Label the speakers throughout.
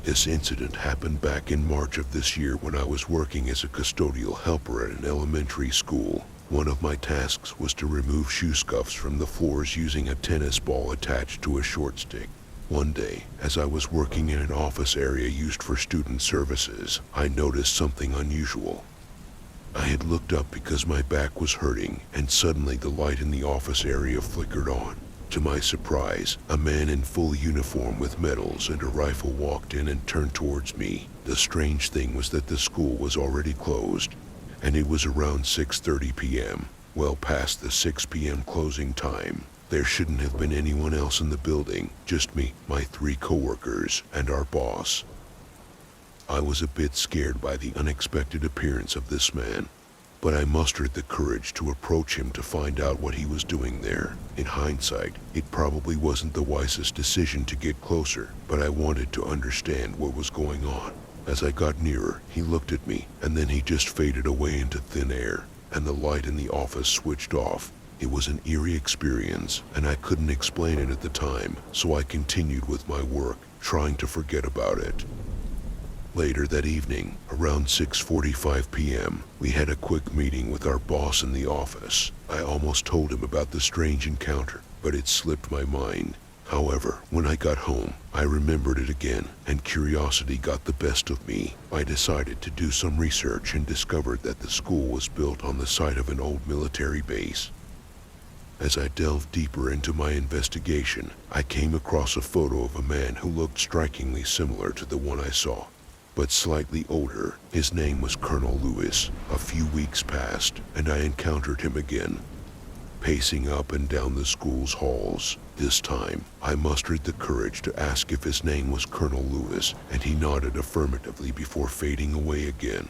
Speaker 1: This incident happened back in March of this year when I was working as a custodial helper at an elementary school. One of my tasks was to remove shoe scuffs from the floors using a tennis ball attached to a short stick. One day, as I was working in an office area used for student services, I noticed something unusual. I had looked up because my back was hurting, and suddenly the light in the office area flickered on. To my surprise, a man in full uniform with medals and a rifle walked in and turned towards me. The strange thing was that the school was already closed, and it was around 6:30 p.m., well past the 6 p.m. closing time. There shouldn't have been anyone else in the building, just me, my 3 coworkers, and our boss. I was a bit scared by the unexpected appearance of this man, but I mustered the courage to approach him to find out what he was doing there. In hindsight, it probably wasn't the wisest decision to get closer, but I wanted to understand what was going on. As I got nearer, he looked at me, and then he just faded away into thin air, and the light in the office switched off. It was an eerie experience, and I couldn't explain it at the time, so I continued with my work, trying to forget about it. Later that evening, around 6:45 p.m., we had a quick meeting with our boss in the office. I almost told him about the strange encounter, but it slipped my mind. However, when I got home, I remembered it again, and curiosity got the best of me. I decided to do some research and discovered that the school was built on the site of an old military base. As I delved deeper into my investigation, I came across a photo of a man who looked strikingly similar to the one I saw, but slightly older. His name was Colonel Lewis. A few weeks passed, and I encountered him again, pacing up and down the school's halls. This time, I mustered the courage to ask if his name was Colonel Lewis, and he nodded affirmatively before fading away again.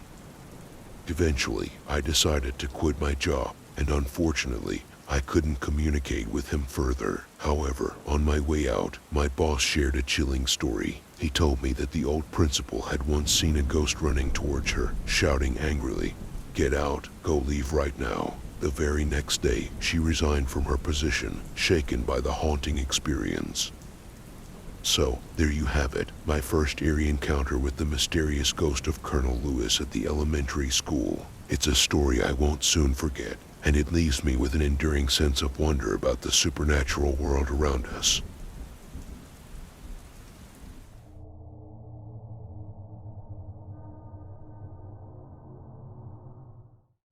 Speaker 1: Eventually, I decided to quit my job, and unfortunately, I couldn't communicate with him further. However, on my way out, my boss shared a chilling story. He told me that the old principal had once seen a ghost running towards her, shouting angrily, "Get out, go leave right now." The very next day, she resigned from her position, shaken by the haunting experience. So, there you have it, my first eerie encounter with the mysterious ghost of Colonel Lewis at the elementary school. It's a story I won't soon forget, and it leaves me with an enduring sense of wonder about the supernatural world around us.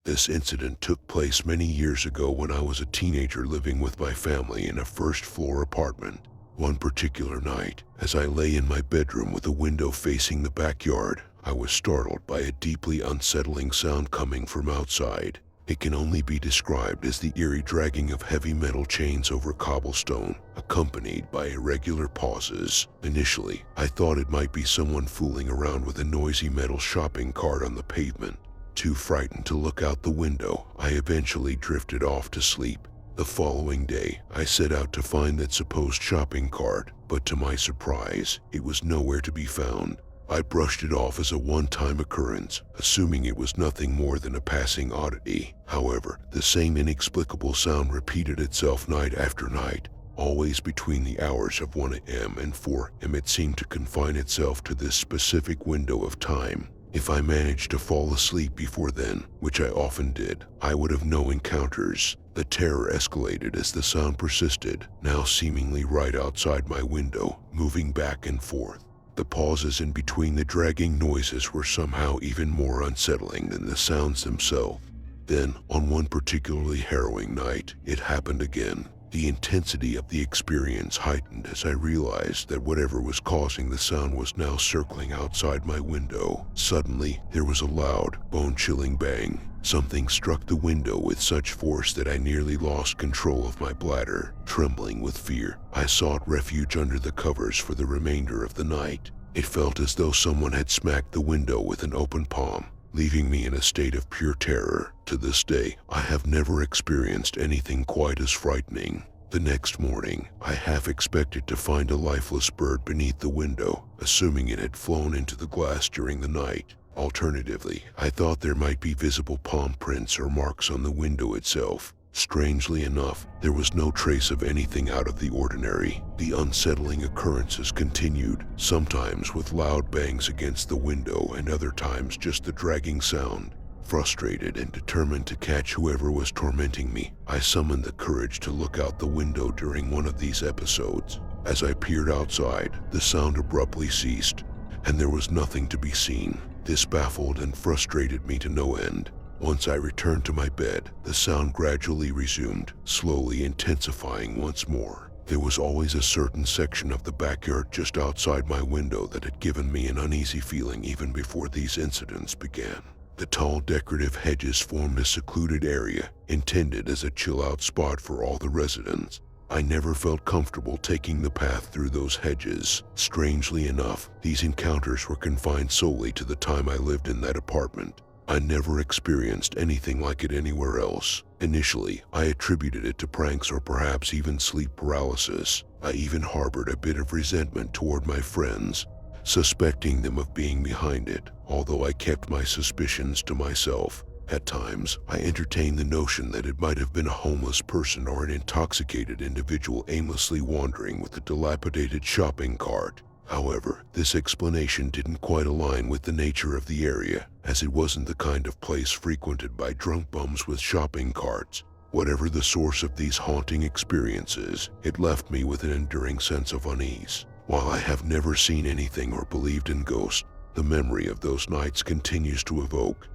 Speaker 1: This incident took place many years ago when I was a teenager living with my family in a first-floor apartment. One particular night, as I lay in my bedroom with a window facing the backyard, I was startled by a deeply unsettling sound coming from outside. It can only be described as the eerie dragging of heavy metal chains over cobblestone, accompanied by irregular pauses. Initially, I thought it might be someone fooling around with a noisy metal shopping cart on the pavement. Too frightened to look out the window, I eventually drifted off to sleep. The following day, I set out to find that supposed shopping cart, but to my surprise, it was nowhere to be found. I brushed it off as a one-time occurrence, assuming it was nothing more than a passing oddity. However, the same inexplicable sound repeated itself night after night, always between the hours of 1 a.m. and 4 a.m. It seemed to confine itself to this specific window of time. If I managed to fall asleep before then, which I often did, I would have no encounters. The terror escalated as the sound persisted, now seemingly right outside my window, moving back and forth. The pauses in between the dragging noises were somehow even more unsettling than the sounds themselves. Then, on one particularly harrowing night, it happened again. The intensity of the experience heightened as I realized that whatever was causing the sound was now circling outside my window. Suddenly, there was a loud, bone-chilling bang. Something struck the window with such force that I nearly lost control of my bladder. Trembling with fear, I sought refuge under the covers for the remainder of the night. It felt as though someone had smacked the window with an open palm, leaving me in a state of pure terror. To this day, I have never experienced anything quite as frightening. The next morning, I half expected to find a lifeless bird beneath the window, assuming it had flown into the glass during the night. Alternatively, I thought there might be visible palm prints or marks on the window itself, Strangely enough, there was no trace of anything out of the ordinary. The unsettling occurrences continued, sometimes with loud bangs against the window and other times just the dragging sound. Frustrated and determined to catch whoever was tormenting me, I summoned the courage to look out the window during one of these episodes. As I peered outside, the sound abruptly ceased, and there was nothing to be seen. This baffled and frustrated me to no end. Once I returned to my bed, the sound gradually resumed, slowly intensifying once more. There was always a certain section of the backyard just outside my window that had given me an uneasy feeling even before these incidents began. The tall decorative hedges formed a secluded area, intended as a chill-out spot for all the residents. I never felt comfortable taking the path through those hedges. Strangely enough, these encounters were confined solely to the time I lived in that apartment. I never experienced anything like it anywhere else. Initially, I attributed it to pranks or perhaps even sleep paralysis. I even harbored a bit of resentment toward my friends, suspecting them of being behind it, although I kept my suspicions to myself. At times, I entertained the notion that it might have been a homeless person or an intoxicated individual aimlessly wandering with a dilapidated shopping cart. However, this explanation didn't quite align with the nature of the area, as it wasn't the kind of place frequented by drunk bums with shopping carts. Whatever the source of these haunting experiences, it left me with an enduring sense of unease. While I have never seen anything or believed in ghosts, the memory of those nights continues to evoke.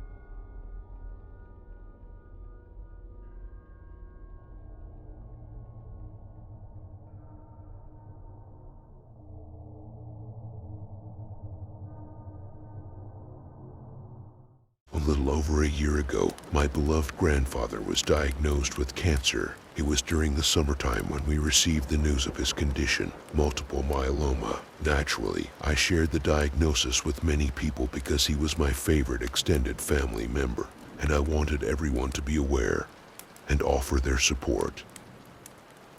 Speaker 1: A little over a year ago, my beloved grandfather was diagnosed with cancer. It was during the summertime when we received the news of his condition, multiple myeloma. Naturally, I shared the diagnosis with many people because he was my favorite extended family member, and I wanted everyone to be aware and offer their support.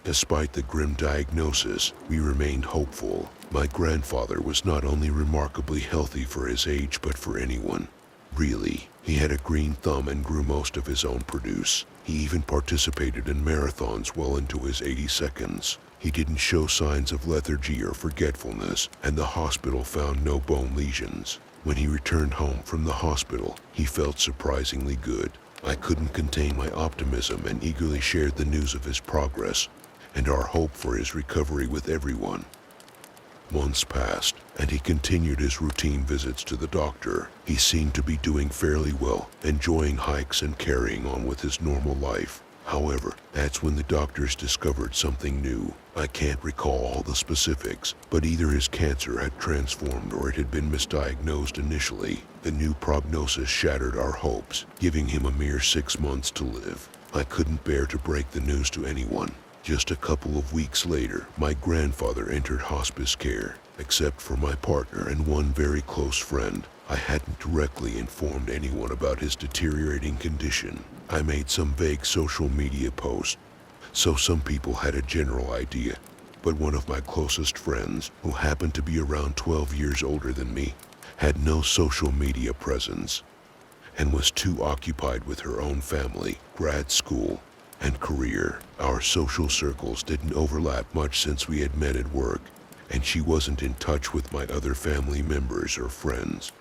Speaker 1: Despite the grim diagnosis, we remained hopeful. My grandfather was not only remarkably healthy for his age, but for anyone. Really, he had a green thumb and grew most of his own produce. He even participated in marathons well into his 80 seconds. He didn't show signs of lethargy or forgetfulness, and the hospital found no bone lesions. When he returned home from the hospital, he felt surprisingly good. I couldn't contain my optimism and eagerly shared the news of his progress and our hope for his recovery with everyone. Months passed, and he continued his routine visits to the doctor. He seemed to be doing fairly well, enjoying hikes and carrying on with his normal life. However, that's when the doctors discovered something new. I can't recall all the specifics, but either his cancer had transformed or it had been misdiagnosed initially. The new prognosis shattered our hopes, giving him a mere 6 months to live. I couldn't bear to break the news to anyone. Just a couple of weeks later, my grandfather entered hospice care. Except for my partner and one very close friend, I hadn't directly informed anyone about his deteriorating condition. I made some vague social media posts, so some people had a general idea. But one of my closest friends, who happened to be around 12 years older than me, had no social media presence and was too occupied with her own family, grad school, and career. Our social circles didn't overlap much since we had met at work, and she wasn't in touch with my other family members or friends.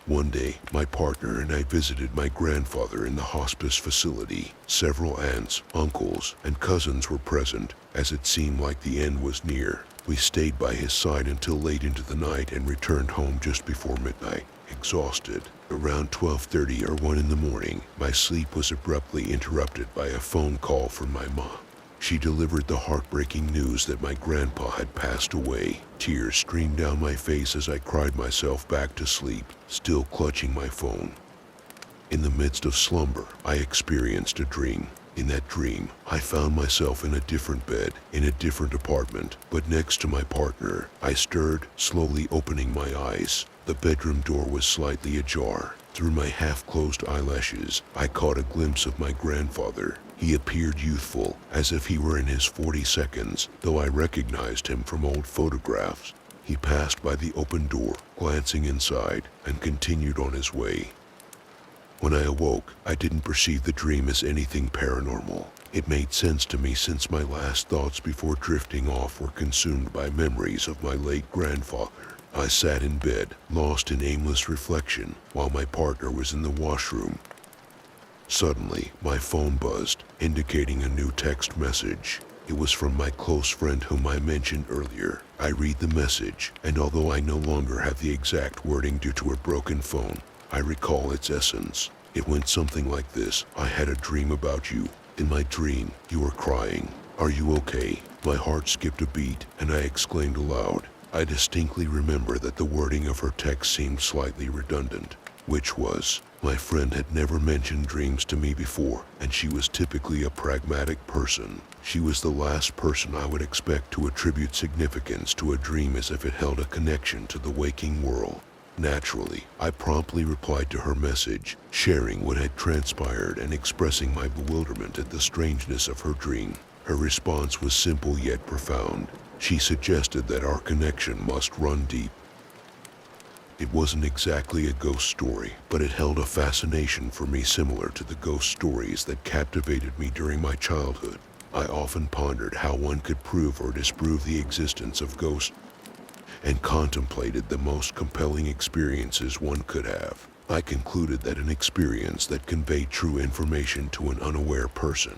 Speaker 1: One day, my partner and I visited my grandfather in the hospice facility. Several aunts, uncles, and cousins were present, as it seemed like the end was near. We stayed by his side until late into the night and returned home just before midnight, exhausted. Around 12:30 or 1 in the morning, my sleep was abruptly interrupted by a phone call from my mom. She delivered the heartbreaking news that my grandpa had passed away. Tears streamed down my face as I cried myself back to sleep, still clutching my phone. In the midst of slumber, I experienced a dream. In that dream, I found myself in a different bed, in a different apartment, but next to my partner. I stirred, slowly opening my eyes. The bedroom door was slightly ajar. Through my half-closed eyelashes, I caught a glimpse of my grandfather. He appeared youthful, as if he were in his 42nd, though I recognized him from old photographs. He passed by the open door, glancing inside, and continued on his way. When I awoke, I didn't perceive the dream as anything paranormal. It made sense to me since my last thoughts before drifting off were consumed by memories of my late grandfather. I sat in bed, lost in aimless reflection, while my partner was in the washroom. Suddenly, my phone buzzed, indicating a new text message. It was from my close friend whom I mentioned earlier. I read the message, and although I no longer have the exact wording due to a broken phone, I recall its essence. It went something like this: I had a dream about you. In my dream, you were crying. Are you okay? My heart skipped a beat, and I exclaimed aloud. I distinctly remember that the wording of her text seemed slightly redundant, which was, my friend had never mentioned dreams to me before, and she was typically a pragmatic person. She was the last person I would expect to attribute significance to a dream as if it held a connection to the waking world. Naturally, I promptly replied to her message, sharing what had transpired and expressing my bewilderment at the strangeness of her dream. Her response was simple yet profound. She suggested that our connection must run deep. It wasn't exactly a ghost story, but it held a fascination for me similar to the ghost stories that captivated me during my childhood. I often pondered how one could prove or disprove the existence of ghosts, and contemplated the most compelling experiences one could have. I concluded that an experience that conveyed true information to an unaware person,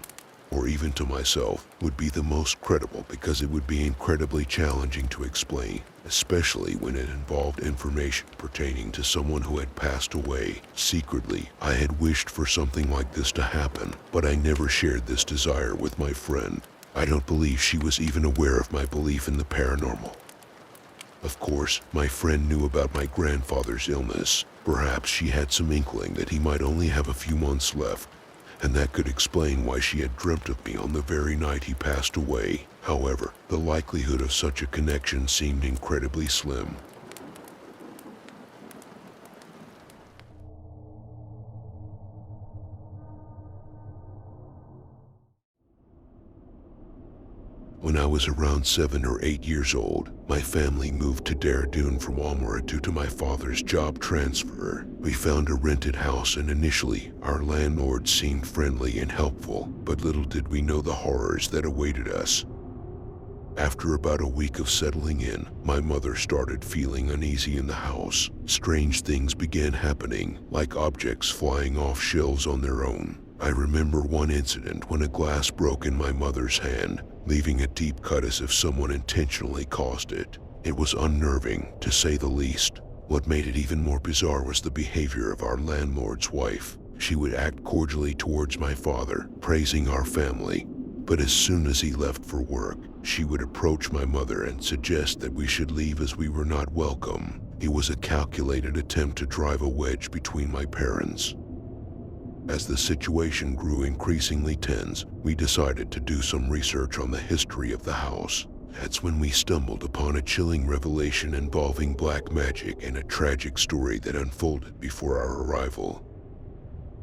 Speaker 1: or even to myself, would be the most credible because it would be incredibly challenging to explain, especially when it involved information pertaining to someone who had passed away. Secretly, I had wished for something like this to happen, but I never shared this desire with my friend. I don't believe she was even aware of my belief in the paranormal. Of course, my friend knew about my grandfather's illness. Perhaps she had some inkling that he might only have a few months left, and that could explain why she had dreamt of me on the very night he passed away. However, the likelihood of such a connection seemed incredibly slim. When I was around 7 or 8 years old, my family moved to ꜱᴛᴏ from 괂ᴜᴜ due to my father's job transfer. We found a rented house, and initially, our landlord seemed friendly and helpful, but little did we know the horrors that awaited us. After about a week of settling in, my mother started feeling uneasy in the house. Strange things began happening, like objects flying off shelves on their own. I remember one incident when a glass broke in my mother's hand, leaving a deep cut as if someone intentionally caused it. It was unnerving, to say the least. What made it even more bizarre was the behavior of our landlord's wife. She would act cordially towards my father, praising our family, but as soon as he left for work, she would approach my mother and suggest that we should leave as we were not welcome. It was a calculated attempt to drive a wedge between my parents. As the situation grew increasingly tense, we decided to do some research on the history of the house. That's when we stumbled upon a chilling revelation involving black magic and a tragic story that unfolded before our arrival.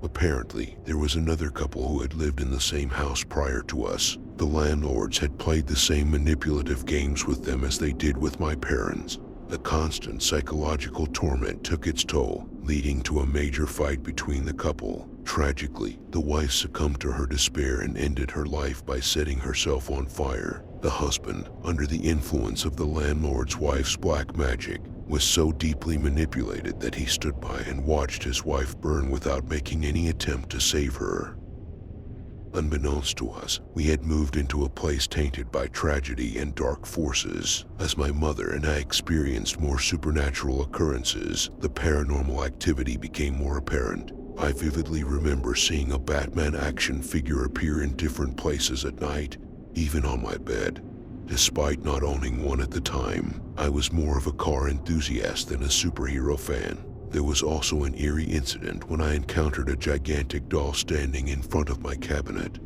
Speaker 1: Apparently, there was another couple who had lived in the same house prior to us. The landlords had played the same manipulative games with them as they did with my parents. The constant psychological torment took its toll, leading to a major fight between the couple. Tragically, the wife succumbed to her despair and ended her life by setting herself on fire. The husband, under the influence of the landlord's wife's black magic, was so deeply manipulated that he stood by and watched his wife burn without making any attempt to save her. Unbeknownst to us, we had moved into a place tainted by tragedy and dark forces. As my mother and I experienced more supernatural occurrences, the paranormal activity became more apparent. I vividly remember seeing a Batman action figure appear in different places at night, even on my bed. Despite not owning one at the time, I was more of a car enthusiast than a superhero fan. There was also an eerie incident when I encountered a gigantic doll standing in front of my cabinet,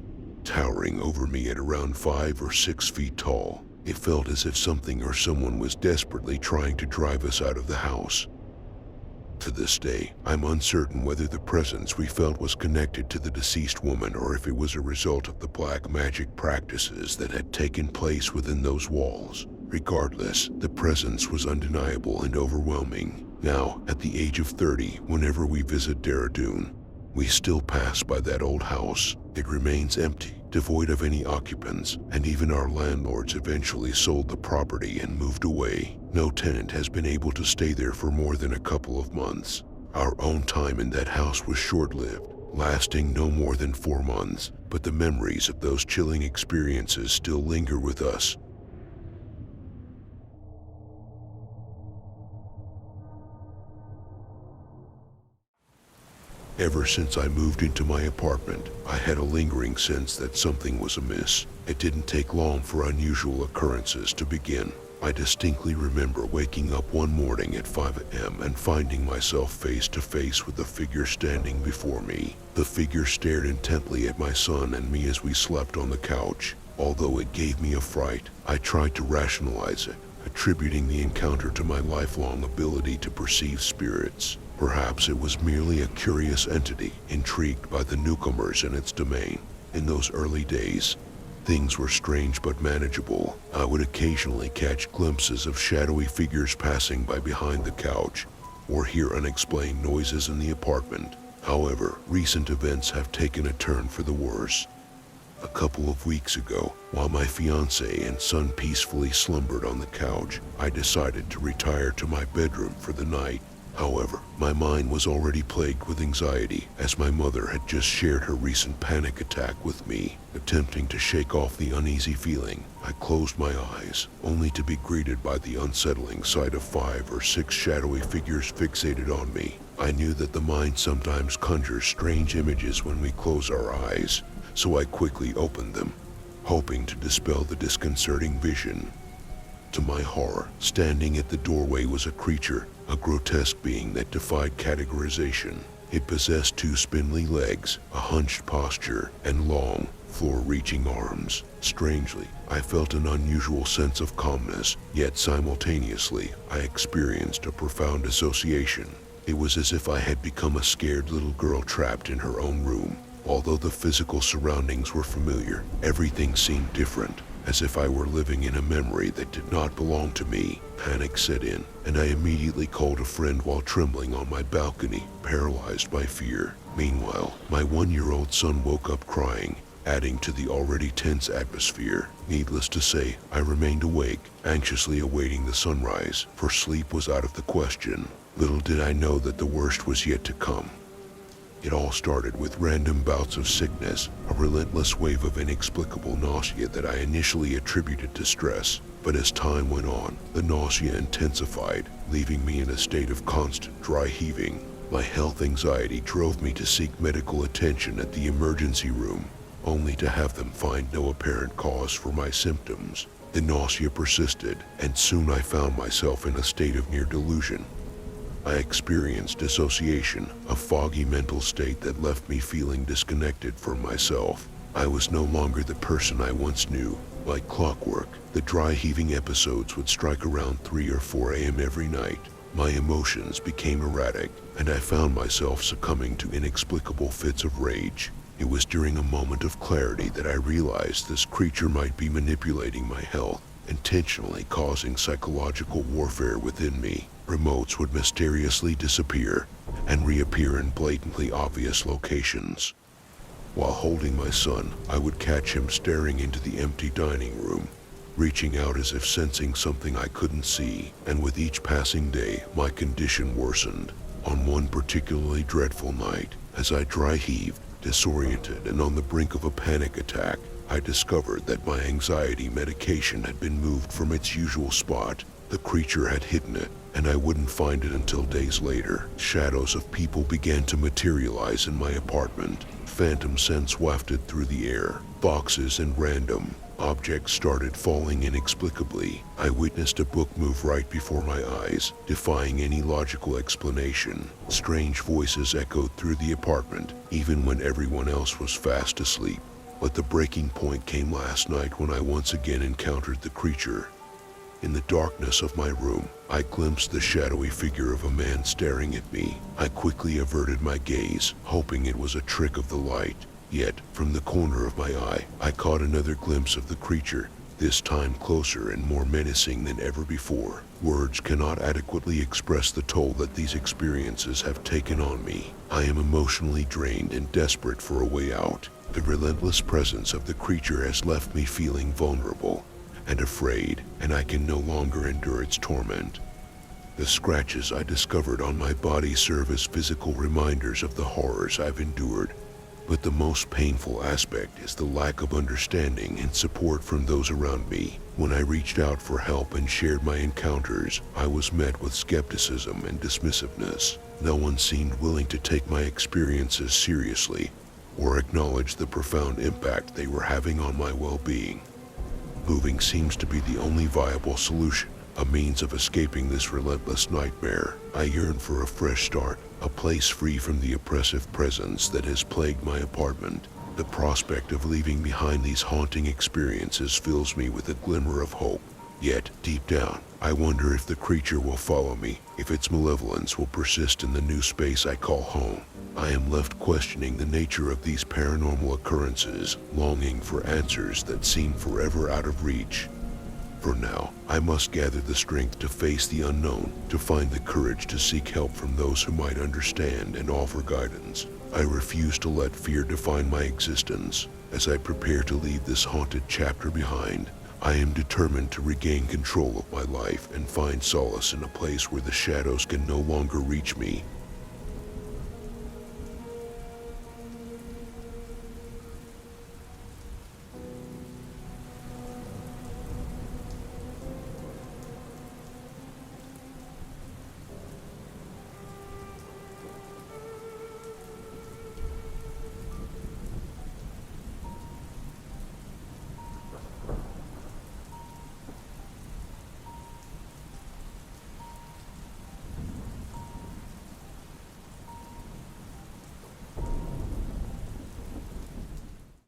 Speaker 1: towering over me at around 5 or 6 feet tall. It felt as if something or someone was desperately trying to drive us out of the house. To this day, I'm uncertain whether the presence we felt was connected to the deceased woman or if it was a result of the black magic practices that had taken place within those walls. Regardless, the presence was undeniable and overwhelming. Now, at the age of 30, whenever we visit ꜱᴛᴏ, We still pass by that old house. It remains empty, devoid of any occupants, and even our landlords eventually sold the property and moved away. No tenant has been able to stay there for more than a couple of months. Our own time in that house was short-lived, lasting no more than 4 months, but the memories of those chilling experiences still linger with us. Ever since I moved into my apartment, I had a lingering sense that something was amiss. It didn't take long for unusual occurrences to begin. I distinctly remember waking up one morning at 5 a.m. and finding myself face to face with a figure standing before me. The figure stared intently at my son and me as we slept on the couch. Although it gave me a fright, I tried to rationalize it, attributing the encounter to my lifelong ability to perceive spirits. Perhaps it was merely a curious entity, intrigued by the newcomers in its domain. In those early days, things were strange but manageable. I would occasionally catch glimpses of shadowy figures passing by behind the couch, or hear unexplained noises in the apartment. However, recent events have taken a turn for the worse. A couple of weeks ago, while my fiancé and son peacefully slumbered on the couch, I decided to retire to my bedroom for the night. However, my mind was already plagued with anxiety, as my mother had just shared her recent panic attack with me. Attempting to shake off the uneasy feeling, I closed my eyes, only to be greeted by the unsettling sight of 5 or 6 shadowy figures fixated on me. I knew that the mind sometimes conjures strange images when we close our eyes, so I quickly opened them, hoping to dispel the disconcerting vision. To my horror, standing at the doorway was a creature, a grotesque being that defied categorization. It possessed 2 spindly legs, a hunched posture, and long, floor-reaching arms. Strangely, I felt an unusual sense of calmness, yet simultaneously, I experienced a profound dissociation. It was as if I had become a scared little girl trapped in her own room. Although the physical surroundings were familiar, everything seemed different, as if I were living in a memory that did not belong to me. Panic set in, and I immediately called a friend while trembling on my balcony, paralyzed by fear. Meanwhile, my 1-year-old son woke up crying, adding to the already tense atmosphere. Needless to say, I remained awake, anxiously awaiting the sunrise, for sleep was out of the question. Little did I know that the worst was yet to come. It all started with random bouts of sickness, a relentless wave of inexplicable nausea that I initially attributed to stress. But as time went on, the nausea intensified, leaving me in a state of constant dry heaving. My health anxiety drove me to seek medical attention at the emergency room, only to have them find no apparent cause for my symptoms. The nausea persisted, and soon I found myself in a state of near delusion. I experienced dissociation, a foggy mental state that left me feeling disconnected from myself. I was no longer the person I once knew. Like clockwork, the dry heaving episodes would strike around 3 or 4 a.m. every night. My emotions became erratic, and I found myself succumbing to inexplicable fits of rage. It was during a moment of clarity that I realized this creature might be manipulating my health, intentionally causing psychological warfare within me. Remotes would mysteriously disappear and reappear in blatantly obvious locations. While holding my son, I would catch him staring into the empty dining room, reaching out as if sensing something I couldn't see, and with each passing day, my condition worsened. On one particularly dreadful night, as I dry heaved, disoriented and on the brink of a panic attack, I discovered that my anxiety medication had been moved from its usual spot. The creature had hidden it, and I wouldn't find it until days later. Shadows of people began to materialize in my apartment. Phantom scents wafted through the air. Boxes and random objects started falling inexplicably. I witnessed a book move right before my eyes, defying any logical explanation. Strange voices echoed through the apartment, even when everyone else was fast asleep. But the breaking point came last night when I once again encountered the creature. In the darkness of my room, I glimpsed the shadowy figure of a man staring at me. I quickly averted my gaze, hoping it was a trick of the light. Yet, from the corner of my eye, I caught another glimpse of the creature, this time closer and more menacing than ever before. Words cannot adequately express the toll that these experiences have taken on me. I am emotionally drained and desperate for a way out. The relentless presence of the creature has left me feeling vulnerable and afraid, and I can no longer endure its torment. The scratches I discovered on my body serve as physical reminders of the horrors I've endured. But the most painful aspect is the lack of understanding and support from those around me. When I reached out for help and shared my encounters, I was met with skepticism and dismissiveness. No one seemed willing to take my experiences seriously or acknowledge the profound impact they were having on my well-being. Moving seems to be the only viable solution, a means of escaping this relentless nightmare. I yearn for a fresh start, a place free from the oppressive presence that has plagued my apartment. The prospect of leaving behind these haunting experiences fills me with a glimmer of hope. Yet, deep down, I wonder if the creature will follow me, if its malevolence will persist in the new space I call home. I am left questioning the nature of these paranormal occurrences, longing for answers that seem forever out of reach. For now, I must gather the strength to face the unknown, to find the courage to seek help from those who might understand and offer guidance. I refuse to let fear define my existence. As I prepare to leave this haunted chapter behind, I am determined to regain control of my life and find solace in a place where the shadows can no longer reach me.